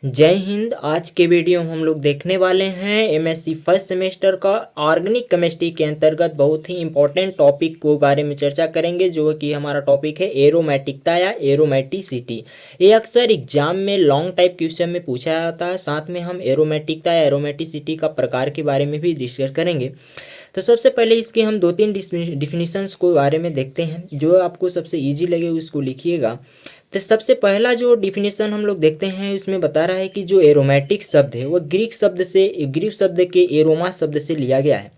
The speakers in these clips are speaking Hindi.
जय हिंद। आज के वीडियो में हम लोग देखने वाले हैं एमएससी फर्स्ट सेमेस्टर का ऑर्गेनिक केमिस्ट्री के अंतर्गत बहुत ही इंपॉर्टेंट टॉपिक को बारे में चर्चा करेंगे, जो कि हमारा टॉपिक है एरोमेटिकता या एरोमेटिसिटी। ये अक्सर एग्जाम में लॉन्ग टाइप क्वेश्चन में पूछा जाता है। साथ में हम एरोमेटिकता या एरोमेटिसिटी का प्रकार के बारे में भी डिस्कस करेंगे। तो सबसे पहले इसके हम दो तीन डिफिनीशंस को बारे में देखते हैं। जो आपको सबसे ईजी लगे उसको लिखिएगा। तो सबसे पहला जो डिफिनीशन हम लोग देखते हैं उसमें बता रहा है कि जो एरोमेटिक शब्द है वह ग्रीक शब्द के एरोमा शब्द से लिया गया है।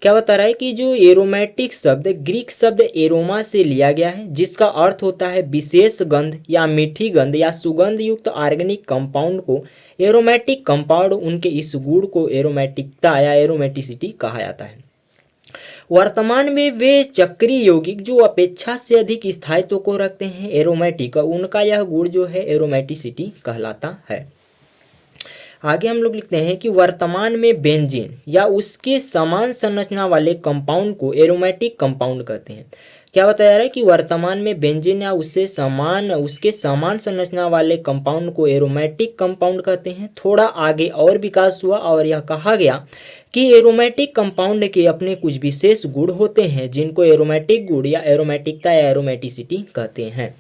क्या बता रहा है कि जो एरोमेटिक शब्द ग्रीक शब्द एरोमा से लिया गया है, जिसका अर्थ होता है विशेष गंध या मीठी गंध या सुगंध युक्त ऑर्गेनिक कंपाउंड को एरोमेटिक कंपाउंड, उनके इस गुण को एरोमेटिकता या एरोमेटिसिटी कहा जाता है। वर्तमान में वे चक्रीय यौगिक जो अपेक्षा से अधिक स्थायित्व को रखते हैं एरोमेटिक, उनका यह गुण जो है एरोमेटिसिटी कहलाता है। आगे हम लोग लिखते हैं कि वर्तमान में बेंजीन या उसके समान संरचना वाले कंपाउंड को एरोमेटिक कंपाउंड कहते हैं। क्या बताया जा रहा है कि वर्तमान में बेंजीन या उसके समान संरचना वाले कंपाउंड को एरोमेटिक कंपाउंड कहते हैं। थोड़ा आगे और विकास हुआ और यह कहा गया कि एरोमेटिक कंपाउंड के अपने कुछ विशेष गुण होते हैं, जिनको एरोमेटिक गुण या एरोमेटिकता या एरोमेटिसिटी कहते हैं।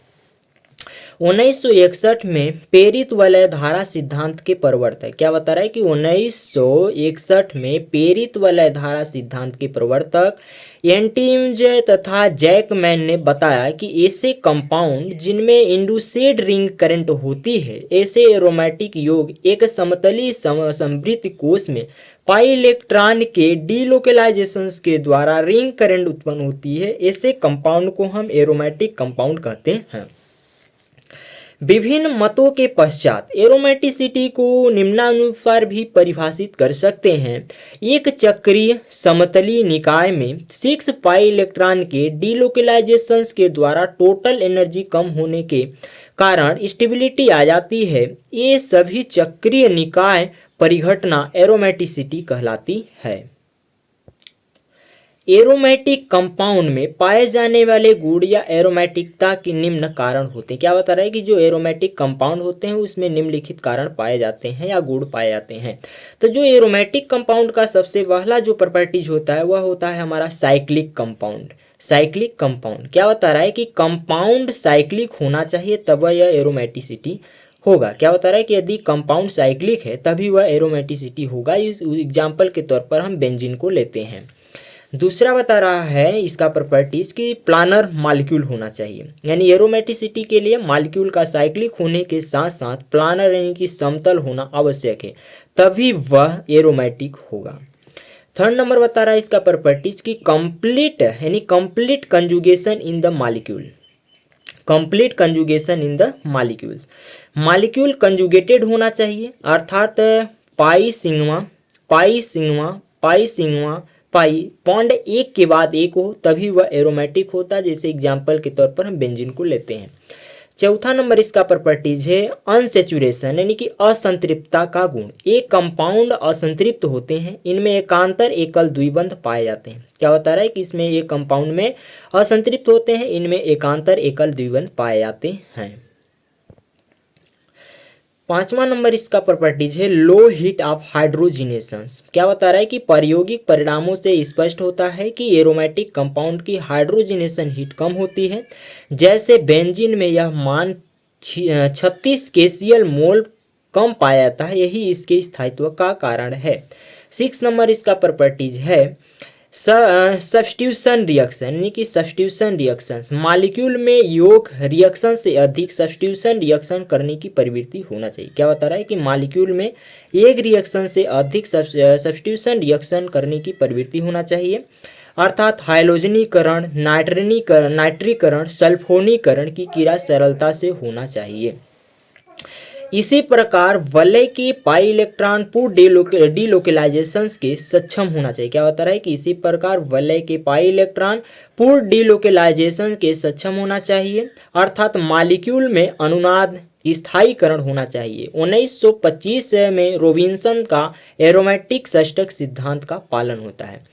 1961 में प्रेरित वलय धारा सिद्धांत के प्रवर्तक, क्या बता रहा है कि 1961 में प्रेरित वलय धारा सिद्धांत के प्रवर्तक एंटिम्ज तथा जैकमैन ने बताया कि ऐसे कंपाउंड जिनमें इंड्यूस्ड रिंग करंट होती है, ऐसे एरोमेटिक योग एक समतली समवृत्त कोश में पाई इलेक्ट्रॉन के डीलोकेलाइजेशन के द्वारा रिंग करंट उत्पन्न होती है। ऐसे कंपाउंड को हम एरोमेटिक कंपाउंड कहते हैं। विभिन्न मतों के पश्चात एरोमेटिसिटी को निम्नानुसार भी परिभाषित कर सकते हैं। एक चक्रीय समतली निकाय में 6 पाई इलेक्ट्रॉन के डीलोकेलाइजेशन के द्वारा टोटल एनर्जी कम होने के कारण स्टेबिलिटी आ जाती है। ये सभी चक्रीय निकाय परिघटना एरोमेटिसिटी कहलाती है। एरोमेटिक कंपाउंड में पाए जाने वाले गुण या एरोमेटिकता के निम्न कारण होते हैं। क्या बता रहा है कि जो एरोमेटिक कंपाउंड होते हैं उसमें निम्नलिखित कारण पाए जाते हैं या गुण पाए जाते हैं। तो जो एरोमेटिक कंपाउंड का सबसे पहला जो प्रॉपर्टीज होता है वह होता है हमारा साइक्लिक कंपाउंड। साइक्लिक कंपाउंड क्या बता रहा है कि कंपाउंड साइक्लिक होना चाहिए, तब यह एरोमेटिसिटी होगा। क्या बता रहा है कि यदि कंपाउंड साइक्लिक है तभी वह एरोमेटिसिटी होगा। इस एग्जाम्पल के तौर पर हम बेंजीन को लेते हैं। दूसरा बता रहा है इसका प्रॉपर्टीज कि प्लानर मॉलिक्यूल होना चाहिए, यानी एरोमेटिसिटी के लिए मॉलिक्यूल का साइक्लिक होने के साथ साथ प्लानर यानी कि समतल होना आवश्यक है, तभी वह एरोमेटिक होगा। थर्ड नंबर बता रहा है इसका प्रॉपर्टीज कि कंप्लीट यानी complete conjugation in the molecule. Complete conjugation in the molecules, molecule conjugated होना चाहिए, अर्थात पाई सिग्मा पाई बॉन्ड एक के बाद एक हो, तभी वह एरोमेटिक होता है। जैसे एग्जाम्पल के तौर पर हम बेंजीन को लेते हैं। चौथा नंबर इसका प्रॉपर्टीज है अनसेचुरेशन यानी कि असंतृप्तता का गुण। एक कंपाउंड असंतृप्त होते हैं, इनमें एकांतर एकल द्विबंध पाए जाते हैं। क्या बता रहा है कि इसमें एक कंपाउंड में असंतृप्त होते हैं, इनमें एकांतर एकल द्विबंध पाए जाते हैं। पांचवा नंबर इसका प्रॉपर्टीज है लो हीट ऑफ हाइड्रोजिनेशन। क्या बता रहा है कि प्रायोगिक परिणामों से स्पष्ट होता है कि एरोमेटिक कंपाउंड की हाइड्रोजिनेशन हीट कम होती है। जैसे बेंजीन में यह मान 36 केसीएल मोल कम पाया जाता है, यही इसके स्थायित्व का कारण है। 6 नंबर इसका प्रॉपर्टीज है सब्स्टिट्यूशन रिएक्शन यानी कि सब्स्टिट्यूशन रिएक्शन, मॉलिक्यूल में योग रिएक्शन से अधिक सब्स्टिट्यूशन रिएक्शन करने की प्रवृत्ति होना चाहिए। क्या बता रहा है कि मॉलिक्यूल में एक रिएक्शन से अधिक सब्स्टिट्यूशन रिएक्शन करने की प्रवृत्ति होना चाहिए, अर्थात हाइड्रोजनीकरण, नाइट्रीकरण, सल्फोनीकरण की क्रिया सरलता से होना चाहिए। इसी प्रकार वलय के पाई इलेक्ट्रॉन पूर्ण डीलोकेलाइजेशन के सक्षम होना चाहिए। क्या बता रहा है कि इसी प्रकार वलय के पाई इलेक्ट्रॉन पूर्ण डीलोकेलाइजेशन के सक्षम होना चाहिए, अर्थात मॉलिक्यूल में अनुनाद स्थायीकरण होना चाहिए। 1925 में रॉबिन्सन का एरोमेटिक षटक सिद्धांत का पालन होता है।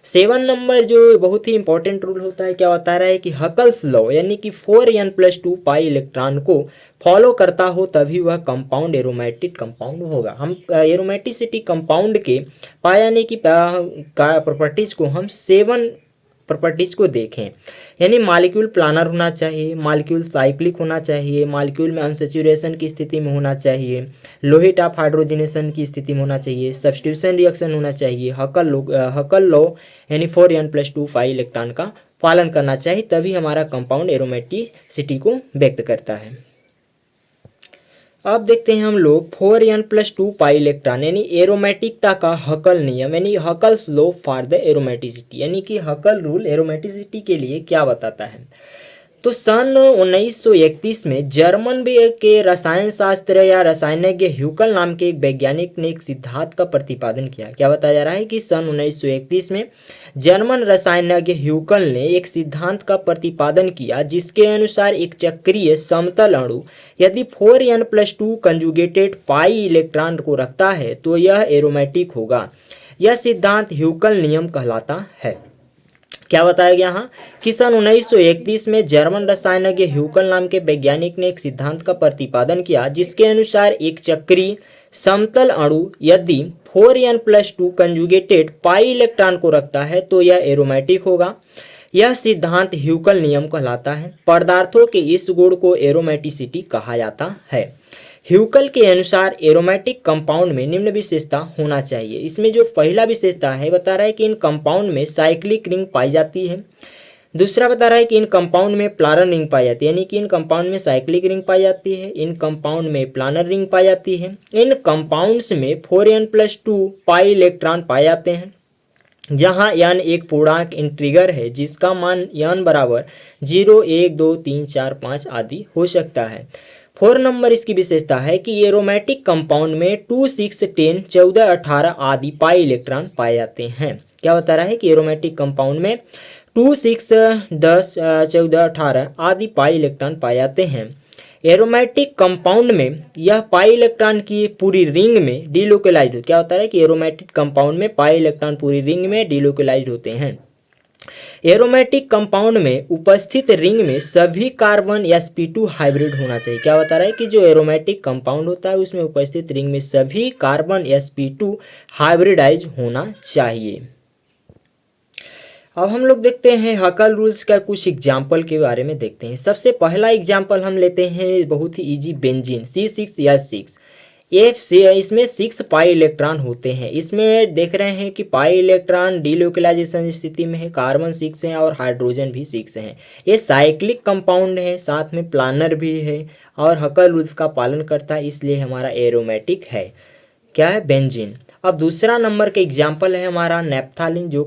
7 नंबर जो बहुत ही इंपॉर्टेंट रूल होता है, क्या बता रहा है कि हकल्स लॉ, यानी कि 4n+2 पाई इलेक्ट्रॉन को फॉलो करता हो तभी वह कंपाउंड एरोमेटिक कंपाउंड होगा। हम एरोमेटिसिटी कंपाउंड के पाए जाने की प्रॉपर्टीज को हम 7 प्रॉपर्टीज को देखें, यानी मॉलिक्यूल प्लानर होना चाहिए, मॉलिक्यूल साइक्लिक होना चाहिए, मॉलिक्यूल में अनसैचुरेशन की स्थिति में होना चाहिए, लोहेट ऑफ हाइड्रोजनेशन की स्थिति में होना चाहिए, सब्स्टिट्यूशन रिएक्शन होना चाहिए, हकल लॉ यानी 4n+2 पाई इलेक्ट्रॉन का पालन करना चाहिए, तभी हमारा कंपाउंड एरोमेटिसिटी को व्यक्त करता है। अब देखते हैं हम लोग 4n+2 पाई इलेक्ट्रॉन यानी एरोमेटिकता का हकल नियम यानी Huckel's law for the aromaticity, यानी कि हकल रूल एरोमेटिसिटी के लिए क्या बताता है। तो सन 1931 में जर्मन के रसायन शास्त्र या रसायनज्ञ ह्यूकल नाम के एक वैज्ञानिक ने एक सिद्धांत का प्रतिपादन किया। क्या बताया जा रहा है कि सन 1931 में जर्मन रसायनज्ञ ह्यूकल ने एक सिद्धांत का प्रतिपादन किया जिसके अनुसार एक चक्रीय समतल अणु यदि 4n+2 कंजुगेटेड पाई इलेक्ट्रॉन को रखता है तो यह एरोमेटिक होगा। यह सिद्धांत ह्यूकल नियम कहलाता है। क्या बताया गया यहाँ कि सन 1931 में जर्मन रसायनज्ञ ह्यूकल नाम के वैज्ञानिक ने एक सिद्धांत का प्रतिपादन किया जिसके अनुसार एक चक्रीय समतल अणु यदि 4n+2 कंजुगेटेड पाई इलेक्ट्रॉन को रखता है तो यह एरोमेटिक होगा। यह सिद्धांत ह्यूकल नियम कहलाता है। पदार्थों के इस गुण को एरोमेटिसिटी कहा जाता है। ह्यूकल के अनुसार एरोमेटिक कंपाउंड में निम्न विशेषता होना चाहिए। इसमें जो पहला विशेषता है बता रहा है कि इन कंपाउंड में साइक्लिक रिंग पाई जाती है। दूसरा बता रहा है कि इन कंपाउंड में प्लानर रिंग पाई जाती है, यानी कि इन कंपाउंड में साइक्लिक रिंग पाई जाती है, इन कंपाउंड में प्लानर रिंग पाई जाती है। इन कंपाउंड्स में 4n+2 पाई इलेक्ट्रॉन पाए जाते हैं जहाँ n एक पूर्णांक इंटीजर है जिसका मान n बराबर 0, 1, 2, 3, 4, 5 आदि हो सकता है। 4 नंबर इसकी विशेषता है कि एरोमेटिक कंपाउंड में 2, 6, 10, 14, 18 आदि पाई इलेक्ट्रॉन पाए जाते हैं। क्या बता रहा है कि एरोमेटिक कंपाउंड में 2, 6, 10, 14, 18 आदि पाई इलेक्ट्रॉन पाए जाते हैं। एरोमेटिक कंपाउंड में यह पाई इलेक्ट्रॉन की पूरी रिंग में डिलोकलाइज्ड हो। क्या होता है कि एरोमेटिक कंपाउंड में पाई इलेक्ट्रॉन पूरी रिंग में डिलोकलाइज्ड होते हैं। एरोमेटिक कंपाउंड में उपस्थित रिंग में सभी कार्बन sp2 हाइब्रिड होना चाहिए। क्या बता रहा है कि जो एरोमेटिक कंपाउंड होता है उसमें उपस्थित रिंग में सभी कार्बन sp2 हाइब्रिडाइज होना चाहिए। अब हम लोग देखते हैं हकल रूल्स का कुछ एग्जाम्पल के बारे में देखते हैं। सबसे पहला एग्जाम्पल हम लेते हैं बहुत ही इजी, बेंजीन C6H6। इसमें 6 पाई इलेक्ट्रॉन होते हैं। इसमें देख रहे हैं कि पाई इलेक्ट्रॉन डिलोकलाइजेशन स्थिति में है, कार्बन 6 है और हाइड्रोजन भी 6 है। ये साइक्लिक कंपाउंड है, साथ में प्लानर भी है और हकल रूल्स का पालन करता है, इसलिए हमारा एरोमेटिक है। क्या है? बेंजीन। अब दूसरा नंबर का एग्जाम्पल है हमारा नेप्थालिन, जो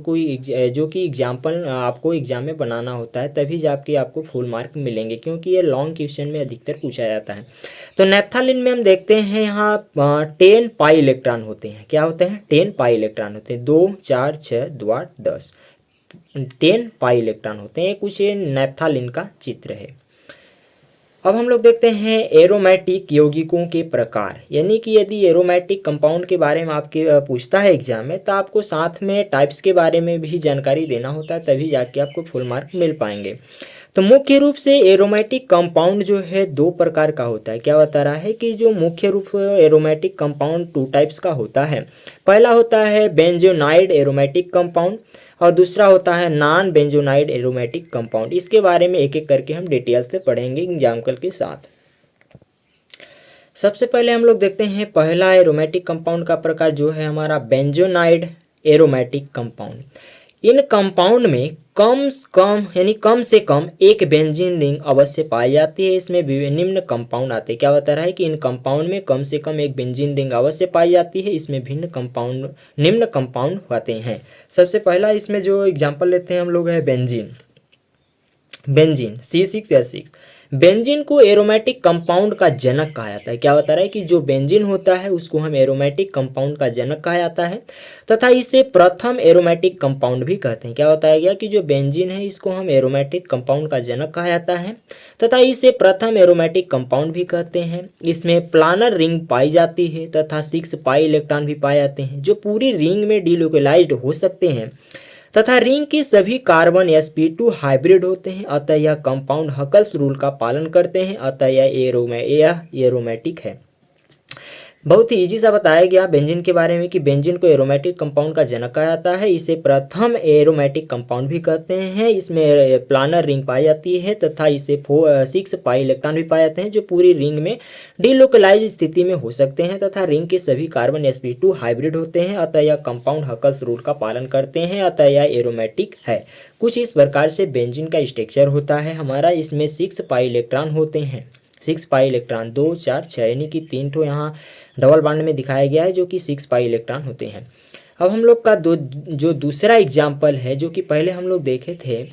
कि एग्जाम्पल आपको एग्जाम में बनाना होता है तभी जाके आपको फुल मार्क मिलेंगे, क्योंकि ये लॉन्ग क्वेश्चन में अधिकतर पूछा जाता है। तो नेप्थालिन में हम देखते हैं यहाँ 10 पाई इलेक्ट्रॉन होते हैं। क्या होते हैं? 10 पाई इलेक्ट्रॉन होते हैं। 2, 4, 6, 2, 8, 10 10 पाई इलेक्ट्रॉन होते हैं। कुछ ये नेप्थालिन का चित्र है। अब हम लोग देखते हैं एरोमेटिक यौगिकों के प्रकार, यानी कि यदि एरोमेटिक कंपाउंड के बारे में आपके पूछता है एग्जाम में तो आपको साथ में टाइप्स के बारे में भी जानकारी देना होता है, तभी जाके आपको फुल मार्क मिल पाएंगे। तो मुख्य रूप से एरोमेटिक कंपाउंड जो है 2 प्रकार का होता है। क्या बता रहा है कि जो मुख्य रूप एरोमेटिक कंपाउंड 2 टाइप्स का होता है। पहला होता है बेंजोनाइड एरोमेटिक कंपाउंड और दूसरा होता है नॉन बेंजोनाइड एरोमेटिक कंपाउंड। इसके बारे में एक एक करके हम डिटेल से पढ़ेंगे एग्जाम्पल के साथ। सबसे पहले हम लोग देखते हैं पहला एरोमेटिक कंपाउंड का प्रकार जो है हमारा बेंजोनाइड एरोमेटिक कंपाउंड। इन कंपाउंड में कम से कम एक बेंजीन रिंग अवश्य पाई जाती है। इसमें निम्न कंपाउंड आते हैं। क्या बता रहा है कि इन कंपाउंड में कम से कम एक बेंजीन रिंग अवश्य पाई जाती है। इसमें निम्न कंपाउंड आते हैं। सबसे पहला इसमें जो एग्जांपल लेते हैं हम लोग है बेंजीन C6H6। बेंजीन को एरोमेटिक कंपाउंड का जनक कहा जाता है। क्या बता रहा है कि जो बेंजीन होता है उसको हम एरोमेटिक कंपाउंड का जनक कहा जाता है तथा इसे प्रथम एरोमेटिक कंपाउंड भी कहते हैं। क्या बताया गया कि जो बेंजीन है इसको हम एरोमेटिक कंपाउंड का जनक कहा जाता है तथा इसे प्रथम एरोमेटिक कंपाउंड भी कहते हैं। इसमें प्लानर रिंग पाई जाती है तथा 6 पाई इलेक्ट्रॉन भी पाए जाते हैं जो पूरी रिंग में डिलोकलाइज्ड हो सकते हैं तथा रिंग के सभी कार्बन sp2 हाइब्रिड होते हैं, अतः यह कंपाउंड हकल्स रूल का पालन करते हैं, अतः यह एरोमेटिक है। बहुत ही इजी सा बताया गया बेंजीन के बारे में कि बेंजीन को एरोमेटिक कंपाउंड का जनक कहा जाता है। इसे प्रथम एरोमेटिक कंपाउंड भी कहते हैं। इसमें प्लानर रिंग पाई जाती है तथा इसे 6 पाई इलेक्ट्रॉन भी पाए जाते हैं जो पूरी रिंग में डिलोकलाइज स्थिति में हो सकते हैं तथा रिंग के सभी कार्बन sp2 हाइब्रिड होते हैं, अतः यह कंपाउंड हकल्स रूल का पालन करते हैं, अतः यह एरोमेटिक है। कुछ इस प्रकार से बेंजीन का स्ट्रक्चर होता है हमारा। इसमें 6 पाई इलेक्ट्रॉन होते हैं, 6 पाई इलेक्ट्रॉन, 2 4 6 यानी कि 3 ठो यहाँ डबल बॉन्ड में दिखाया गया है जो कि 6 पाई इलेक्ट्रॉन होते हैं। अब हम लोग का जो दूसरा एग्जाम्पल है जो कि पहले हम लोग देखे थे,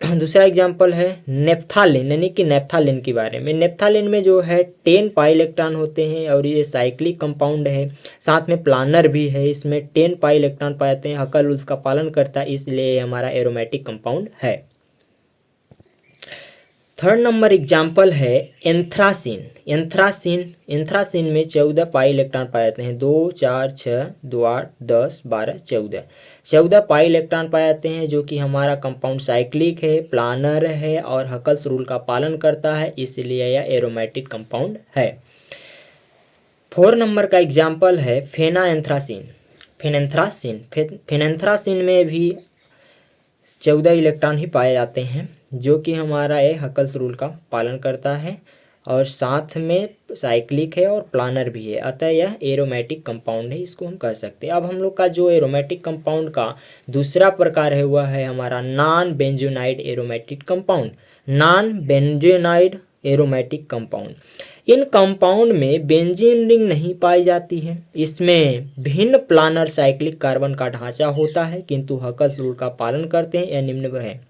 दूसरा एग्जाम्पल है नेप्थालिन यानी कि नेप्थालिन के बारे में। नेप्थालिन में जो है 10 पाई इलेक्ट्रॉन होते हैं और ये साइक्लिक कंपाउंड है, साथ में प्लानर भी है। इसमें 10 पाई इलेक्ट्रॉन पाए जाते हैं, हकल उसका पालन करता है, इसलिए हमारा एरोमेटिक कंपाउंड है। थर्ड नंबर एग्जाम्पल है एंथ्रासिन। एंथ्रासिन में 14 पाई इलेक्ट्रॉन पाए जाते हैं, 2 4 6 2 8 10 12 14 पाई इलेक्ट्रॉन पाए जाते हैं जो कि हमारा कंपाउंड साइक्लिक है, प्लानर है और हकल्स रूल का पालन करता है, इसलिए यह एरोमेटिक कंपाउंड है। 4 नंबर का एग्जाम्पल है फेनाएंथ्रासिन। फेनेंथ्रासिन में भी 14 इलेक्ट्रॉन ही पाए जाते हैं जो कि हमारा ये हकल्स रूल का पालन करता है और साथ में साइक्लिक है और प्लानर भी है, अतः यह एरोमेटिक कंपाउंड है, इसको हम कह सकते हैं। अब हम लोग का जो एरोमेटिक कंपाउंड का दूसरा प्रकार है वह है हमारा non benzenoid aromatic compound. Non benzenoid aromatic compound, इन कंपाउंड में बेंजीन रिंग नहीं पाई जाती है। इसमें भिन्न प्लानर साइक्लिक कार्बन का ढांचा होता है किंतु हकल्स रूल का पालन करते हैं। यह निम्न है।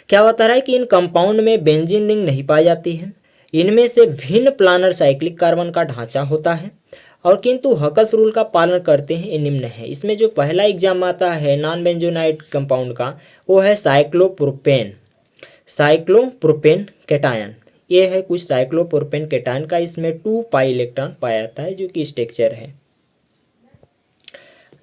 क्या बता रहा है कि इन कंपाउंड में बेंजीन रिंग नहीं पाई जाती है, इनमें से भिन्न प्लानर साइक्लिक कार्बन का ढांचा होता है और किंतु हकल्स रूल का पालन करते हैं। ये निम्न है। इसमें जो पहला एग्जाम आता है नॉन बेंजोनाइड कंपाउंड का वो है साइक्लोप्रोपेन कैटायन। ये है कुछ साइक्लोप्रोपेन कैटायन का। इसमें 2 पाई इलेक्ट्रॉन पाया जाता है जो कि स्ट्रक्चर है।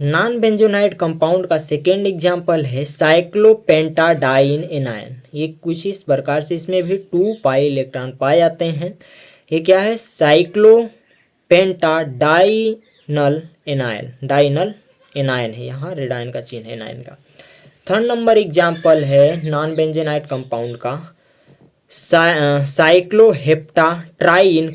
नॉन बेंजोनाइड कंपाउंड का सेकेंड एग्जाम्पल है साइक्लोपेंटाडाइन एनायन। ये कुछ इस प्रकार से, इसमें भी 2 पाई इलेक्ट्रॉन पाए जाते हैं। ये क्या है? साइक्लोपेंटाडाइनल एनायन है, यहाँ रेड आयन का चिन्ह है एनायन का। थर्ड नंबर एग्जाम्पल है नॉन बेंजोनाइड कंपाउंड का साइक्लोहेप्टाट्राइन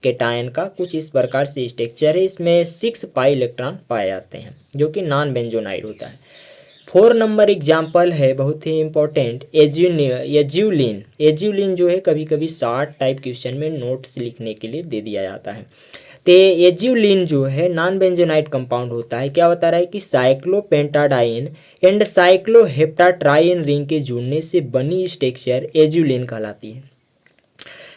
कैटायन का कुछ इस प्रकार से स्ट्रक्चर है। इसमें 6 पाई इलेक्ट्रॉन पाए जाते हैं जो कि नॉन बेंजोनाइड होता है। 4 नंबर एग्जाम्पल है बहुत ही इंपॉर्टेंट एज्यूलिन जो है कभी कभी शॉर्ट टाइप क्वेश्चन में नोट्स लिखने के लिए दे दिया जाता है। तो एज्यूलिन जो है नॉन बेंजोनाइड कंपाउंड होता है। क्या बता रहा है कि साइक्लोपेंटाडाइन एंड साइक्लोहेप्टाट्राइन रिंग के जुड़ने से बनी स्ट्रक्चर एज्यूलिन कहलाती है।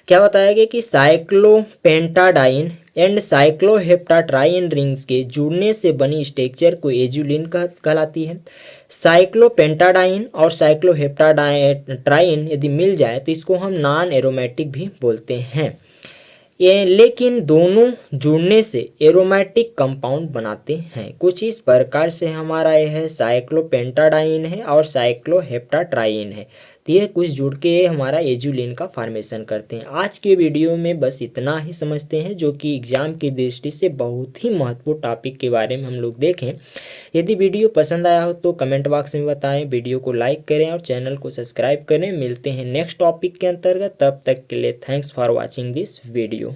क्या बताया गया कि साइक्लोपेंटाडाइन एंड साइक्लोहेप्टाट्राइन रिंग्स के जुड़ने से बनी स्ट्रक्चर को एज्यूलिन कहलाती है। साइक्लोपेंटाडाइन और साइक्लोहेप्टाट्राइन यदि मिल जाए तो इसको हम नॉन एरोमेटिक भी बोलते हैं। लेकिन दोनों जुड़ने से एरोमेटिक कंपाउंड बनाते हैं। कुछ इस प्रकार से हमारा यह है साइक्लोपेंटाडाइन है और साइक्लोहेप्टाट्राइन है, तो ये कुछ जुड़ के हमारा एज्यूलिन का फॉर्मेशन करते हैं। आज के वीडियो में बस इतना ही समझते हैं जो कि एग्जाम की दृष्टि से बहुत ही महत्वपूर्ण टॉपिक के बारे में हम लोग देखें। यदि वीडियो पसंद आया हो तो कमेंट बॉक्स में बताएं, वीडियो को लाइक करें और चैनल को सब्सक्राइब करें। मिलते हैं नेक्स्ट टॉपिक के अंतर्गत, तब तक के लिए thanks for watching this video.